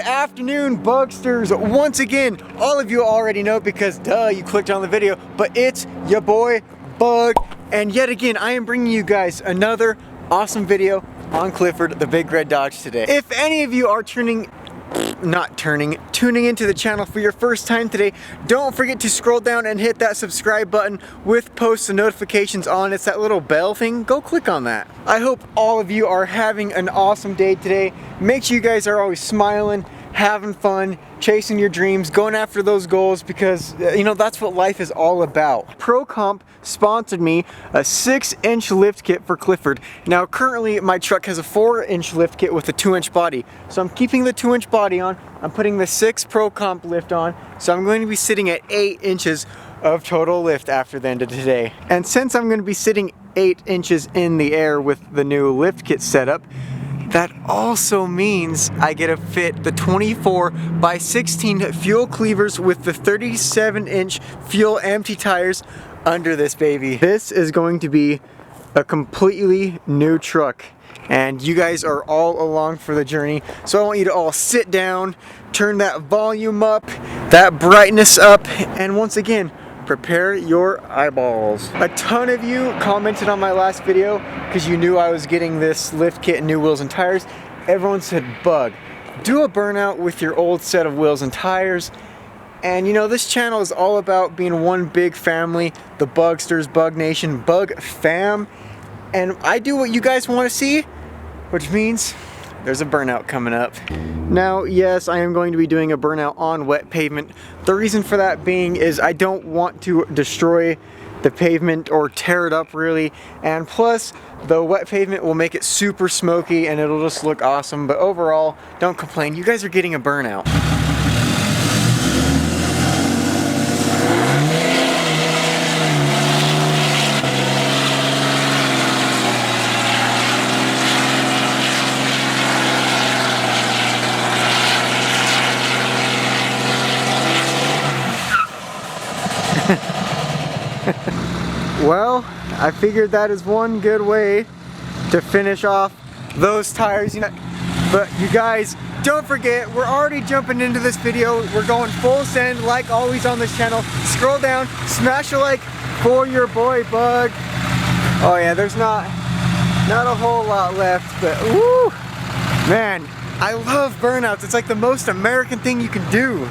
afternoon, Bugsters. Once again, all of you already know because duh, you clicked on the video, but it's your boy Bug, and yet again I am bringing you guys another awesome video on Clifford the Big Red Dodge today. If any of you are tuning into the channel for your first time today, don't forget to scroll down and hit that subscribe button with posts and notifications on. It's that little bell thing. Go click on that. I hope all of you are having an awesome day today. Make sure you guys are always smiling, having fun, chasing your dreams, going after those goals, because you know that's what life is all about. ProComp sponsored me a 6-inch lift kit for Clifford. Now currently my truck has a 4-inch lift kit with a 2-inch body, so I'm keeping the 2-inch body on. I'm putting the 6 ProComp lift on, so I'm going to be sitting at 8 inches of total lift after the end of today. And since I'm going to be sitting 8 inches in the air with the new lift kit setup, that also means I get to fit the 24 by 16 fuel cleavers with the 37-inch fuel empty tires under this baby. This is going to be a completely new truck, and you guys are all along for the journey. So I want you to all sit down, turn that volume up, that brightness up, and once again, prepare your eyeballs. A ton of you commented on my last video because you knew I was getting this lift kit and new wheels and tires. Everyone said, Bug, do a burnout with your old set of wheels and tires. And you know, this channel is all about being one big family, the Bugsters, Bug Nation, Bug Fam. And I do what you guys want to see, which means there's a burnout coming up. Now, yes, I am going to be doing a burnout on wet pavement. The reason for that being is I don't want to destroy the pavement or tear it up really, and plus the wet pavement will make it super smoky and it'll just look awesome. But overall, don't complain, you guys are getting a burnout. Well, I figured that is one good way to finish off those tires, you know. But you guys, don't forget, we're already jumping into this video. We're going full send like always on this channel. Scroll down, smash a like for your boy Bug. Oh yeah, there's not a whole lot left, but woo, man, I love burnouts. It's like the most American thing you can do.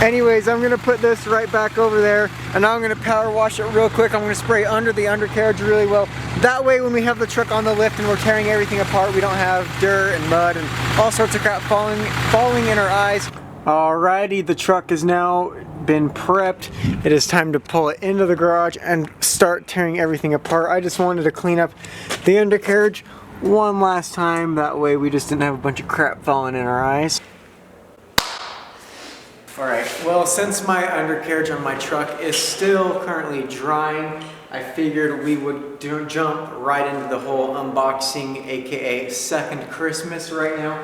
Anyways, I'm gonna put this right back over there, and now I'm gonna power wash it real quick. I'm gonna spray under the undercarriage really well. That way when we have the truck on the lift and we're tearing everything apart, we don't have dirt and mud and all sorts of crap falling in our eyes. Alrighty, the truck has now been prepped. It is time to pull it into the garage and start tearing everything apart. I just wanted to clean up the undercarriage one last time. That way we just didn't have a bunch of crap falling in our eyes. Alright, well, since my undercarriage on my truck is still currently drying, I figured we would jump right into the whole unboxing, aka second Christmas right now.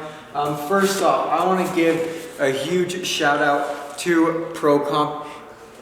First off, I want to give a huge shout out to ProComp.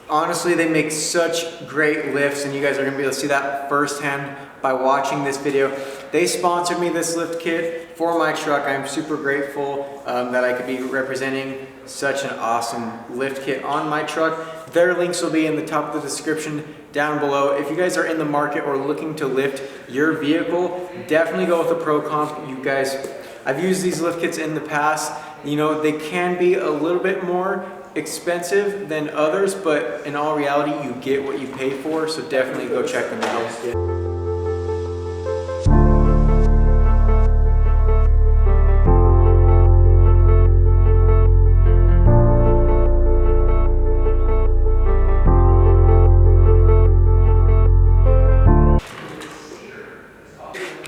Honestly, they make such great lifts, and you guys are going to be able to see that firsthand by watching this video. They sponsored me this lift kit for my truck. I'm super grateful that I could be representing such an awesome lift kit on my truck. Their links will be in the top of the description down below. If you guys are in the market or looking to lift your vehicle, definitely go with the ProComp. You guys, I've used these lift kits in the past. You know, they can be a little bit more expensive than others, but in all reality, you get what you pay for, so definitely go check them out.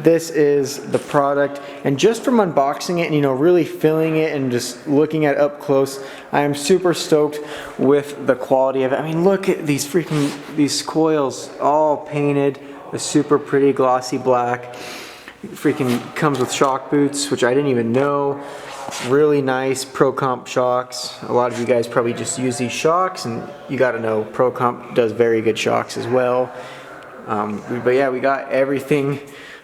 This is the product, and just from unboxing it and, you know, really feeling it and just looking at it up close, I am super stoked with the quality of it. I mean, look at these coils all painted a super pretty glossy black. It freaking comes with shock boots, which I didn't even know. Really nice ProComp shocks. A lot of you guys probably just use these shocks, and you gotta know ProComp does very good shocks as well. But yeah, we got everything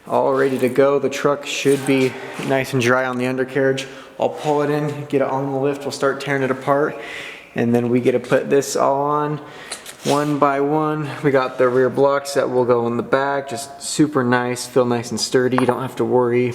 all ready to go. The truck should be nice and dry on the undercarriage I'll pull it in, get it on the lift, we'll start tearing it apart, and then we get to put this all on one by one. We got the rear blocks that will go in the back, just super nice, feel nice and sturdy, you don't have to worry.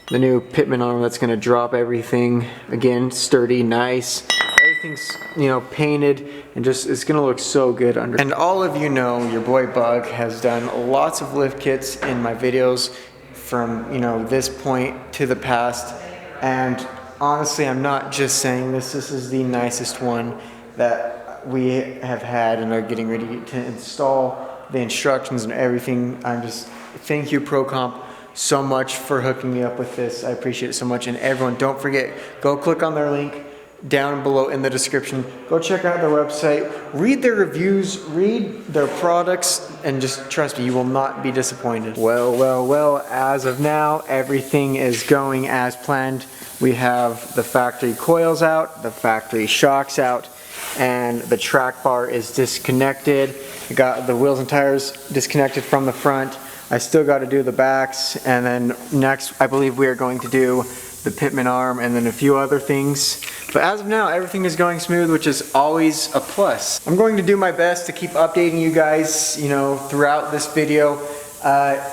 The new pitman arm that's gonna drop everything, again, sturdy, nice. Everything's, you know, painted and just, it's gonna look so good under. And all of you know, your boy Bug has done lots of lift kits in my videos from, you know, this point to the past. And honestly, I'm not just saying this, this is the nicest one that we have had and are getting ready to install. The instructions and everything, I'm just, thank you ProComp so much for hooking me up with this. I appreciate it so much. And everyone, don't forget, go click on their link down below in the description. Go check out their website, read their reviews, read their products, and just trust me, you will not be disappointed. Well, as of now, everything is going as planned. We have the factory coils out, the factory shocks out, and the track bar is disconnected. I got the wheels and tires disconnected from the front. I still got to do the backs, and then next I believe we are going to do the pitman arm and then a few other things. But as of now, everything is going smooth, which is always a plus. I'm going to do my best to keep updating you guys, you know, throughout this video.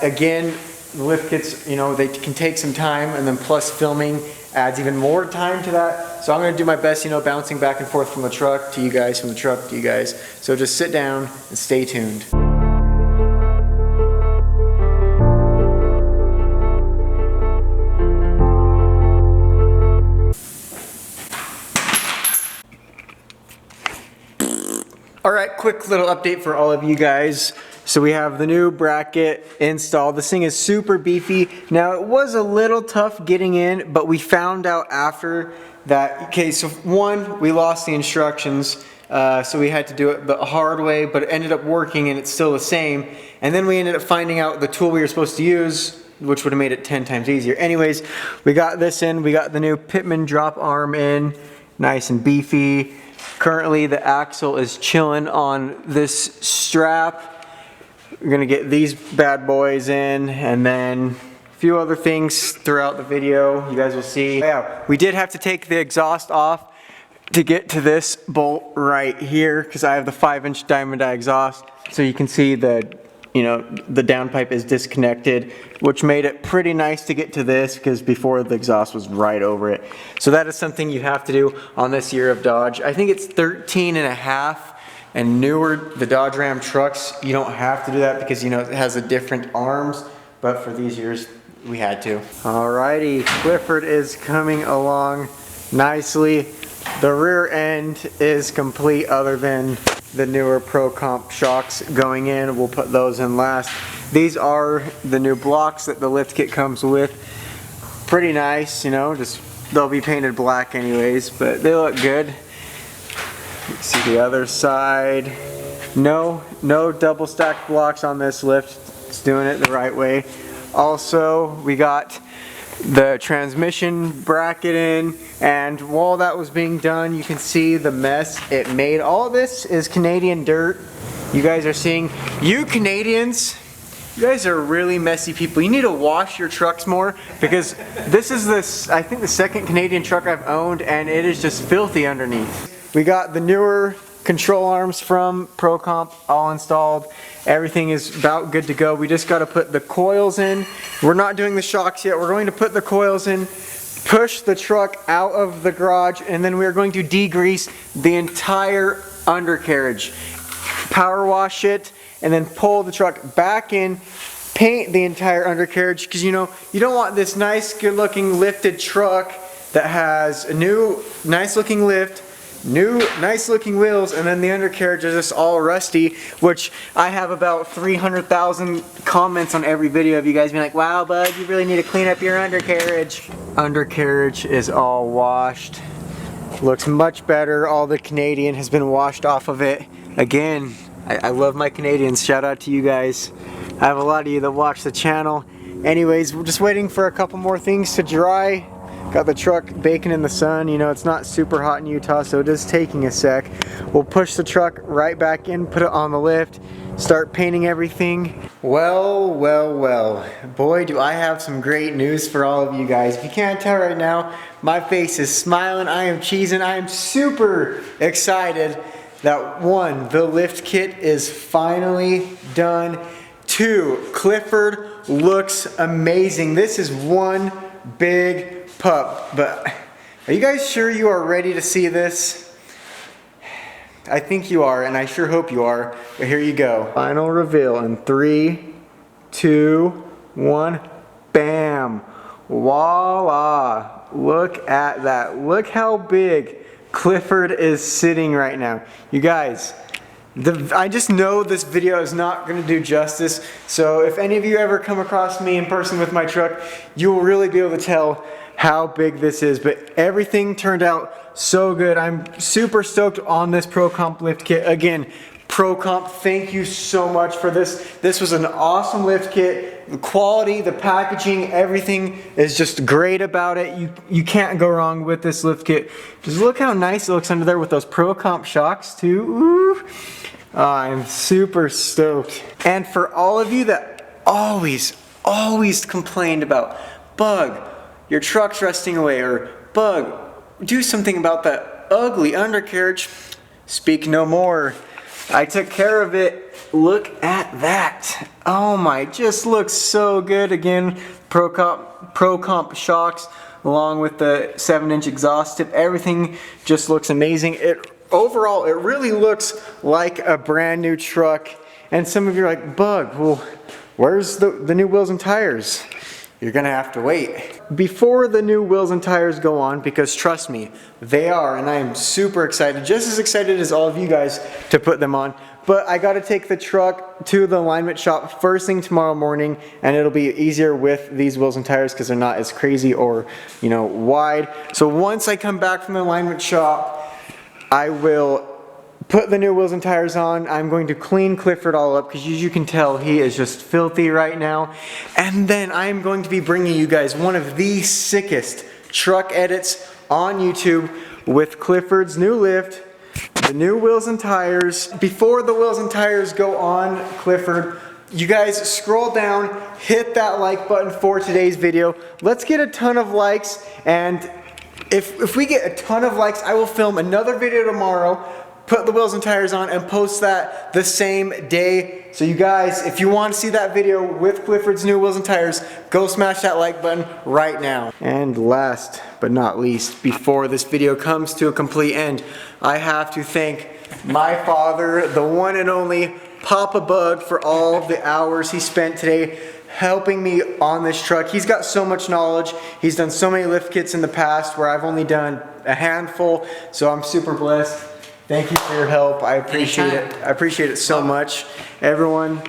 Again, the lift kits, you know, they can take some time, and then plus filming adds even more time to that. So I'm going to do my best, you know, bouncing back and forth from the truck to you guys, from the truck to you guys. So just sit down and stay tuned. Alright, quick little update for all of you guys. So we have the new bracket installed. This thing is super beefy. Now it was a little tough getting in, but we found out after that, okay, so one, we lost the instructions, so we had to do it the hard way, but it ended up working and it's still the same. And then we ended up finding out the tool we were supposed to use, which would have made it 10 times easier. Anyways, we got this in, we got the new pitman drop arm in, nice and beefy. Currently the axle is chilling on this strap. We're gonna get these bad boys in, and then a few other things throughout the video you guys will see. Yeah, we did have to take the exhaust off to get to this bolt right here, because I have the 5-inch diamond eye exhaust, so you can see the, you know, the downpipe is disconnected, which made it pretty nice to get to this, because before the exhaust was right over it. So that is something you have to do on this year of Dodge. I think it's 13.5, and newer, the Dodge Ram trucks, you don't have to do that because, you know, it has a different arms, but for these years, we had to. Alrighty, Clifford is coming along nicely. The rear end is complete other than the newer ProComp shocks going in. We'll put those in last. These are the new blocks that the lift kit comes with. Pretty nice, you know, just they'll be painted black anyways, but they look good. Let's see the other side. No double stacked blocks on this lift. It's doing it the right way. Also, we got the transmission bracket in, and while that was being done, you can see the mess it made. All of this is Canadian dirt. You guys are seeing, you Canadians, you guys are really messy people. You need to wash your trucks more, because this is I think the second Canadian truck I've owned, and it is just filthy underneath. We got the newer control arms from ProComp all installed. Everything is about good to go. We just got to put the coils in. We're not doing the shocks yet. We're going to put the coils in, push the truck out of the garage, and then we're going to degrease the entire undercarriage, power wash it, and then pull the truck back in, paint the entire undercarriage, because, you know, you don't want this nice good looking lifted truck that has a new nice looking lift, new nice looking wheels, and then the undercarriage is just all rusty, which I have about 300,000 comments on every video of you guys being like, wow bud, you really need to clean up your undercarriage. Undercarriage is all washed, looks much better. All the Canadian has been washed off of it. Again, I love my Canadians, shout out to you guys. I have a lot of you that watch the channel. Anyways, we're just waiting for a couple more things to dry Got the truck baking in the sun. You know, it's not super hot in Utah, so it is taking a sec. We'll push the truck right back in, put it on the lift, start painting everything. Well, well, well. Boy, do I have some great news for all of you guys. If you can't tell right now, my face is smiling. I am cheesing. I am super excited that 1, the lift kit is finally done. 2, Clifford looks amazing. This is one big pup, but are you guys sure you are ready to see this? I think you are, and I sure hope you are, but here you go. Final reveal in 3, 2, 1, bam! Voila! Look at that. Look how big Clifford is sitting right now. You guys, I just know this video is not going to do justice, so if any of you ever come across me in person with my truck, you will really be able to tell how big this is, but everything turned out so good. I'm super stoked on this Pro Comp lift kit. Again, Pro Comp, thank you so much for this. This was an awesome lift kit. The quality, the packaging, everything is just great about it. You can't go wrong with this lift kit. Just look how nice it looks under there with those Pro Comp shocks too. Ooh. I'm super stoked. And for all of you that always complained about, Bug, your truck's rusting away, or Bug, do something about that ugly undercarriage, speak no more. I took care of it. Look at that. Oh my, just looks so good. Again, Pro Comp shocks along with the 7-inch exhaust tip. Everything just looks amazing. Overall, it really looks like a brand new truck. And some of you are like, Bug, well, where's the new wheels and tires? You're gonna have to wait. Before the new wheels and tires go on, because trust me, they are, and I am super excited, just as excited as all of you guys to put them on. But I gotta take the truck to the alignment shop first thing tomorrow morning, and it'll be easier with these wheels and tires because they're not as crazy or, you know, wide. So once I come back from the alignment shop, I will put the new wheels and tires on. I'm going to clean Clifford all up because as you can tell, he is just filthy right now. And then I'm going to be bringing you guys one of the sickest truck edits on YouTube with Clifford's new lift, the new wheels and tires. Before the wheels and tires go on Clifford, you guys scroll down, hit that like button for today's video. Let's get a ton of likes, and if we get a ton of likes, I will film another video tomorrow, put the wheels and tires on, and post that the same day. So you guys, if you want to see that video with Clifford's new wheels and tires, go smash that like button right now. And last but not least, before this video comes to a complete end, I have to thank my father, the one and only Papa Bug, for all the hours he spent today helping me on this truck. He's got so much knowledge. He's done so many lift kits in the past where I've only done a handful, so I'm super blessed. Thank you for your help. I appreciate it. I appreciate it so much. Everyone,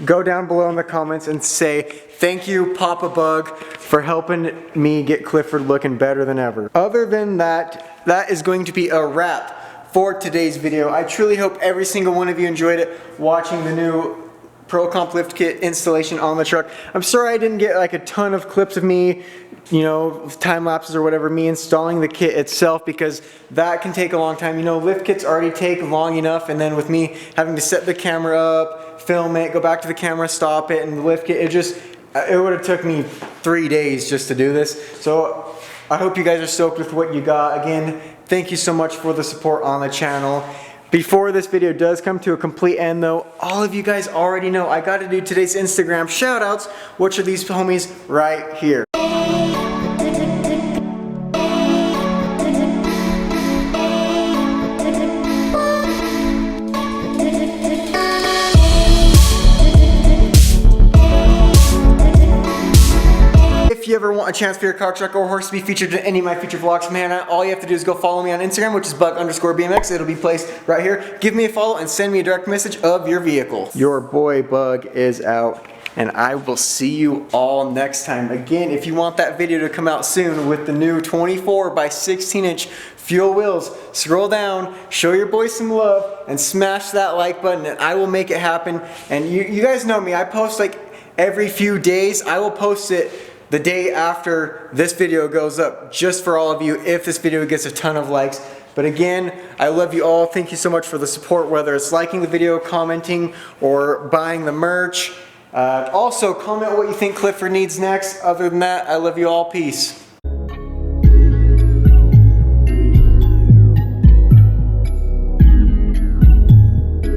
go down below in the comments and say, thank you, Papa Bug, for helping me get Clifford looking better than ever. Other than that, that is going to be a wrap for today's video. I truly hope every single one of you enjoyed it watching the new Pro Comp lift kit installation on the truck. I'm sorry I didn't get like a ton of clips of me, you know, time lapses or whatever, me installing the kit itself, because that can take a long time. You know, lift kits already take long enough, and then with me having to set the camera up, film it, go back to the camera, stop it, and the lift kit, it would have took me 3 days just to do this. So I hope you guys are stoked with what you got. Again, thank you so much for the support on the channel. Before this video does come to a complete end though, all of you guys already know I gotta do today's Instagram shout outs, which are these homies right here. If you ever want a chance for your car, truck, or horse to be featured in any of my future vlogs, man, all you have to do is go follow me on Instagram, which is bug_bmx. It'll be placed right here. Give me a follow and send me a direct message of your vehicle. Your boy Bug is out, and I will see you all next time. Again, if you want that video to come out soon with the new 24 by 16-inch fuel wheels, scroll down, show your boy some love, and smash that like button, and I will make it happen. And you guys know me, I post like every few days. I will post it the day after this video goes up, just for all of you, if this video gets a ton of likes. But again, I love you all. Thank you so much for the support, whether it's liking the video, commenting, or buying the merch. Also, comment what you think Clifford needs next. Other than that, I love you all. Peace.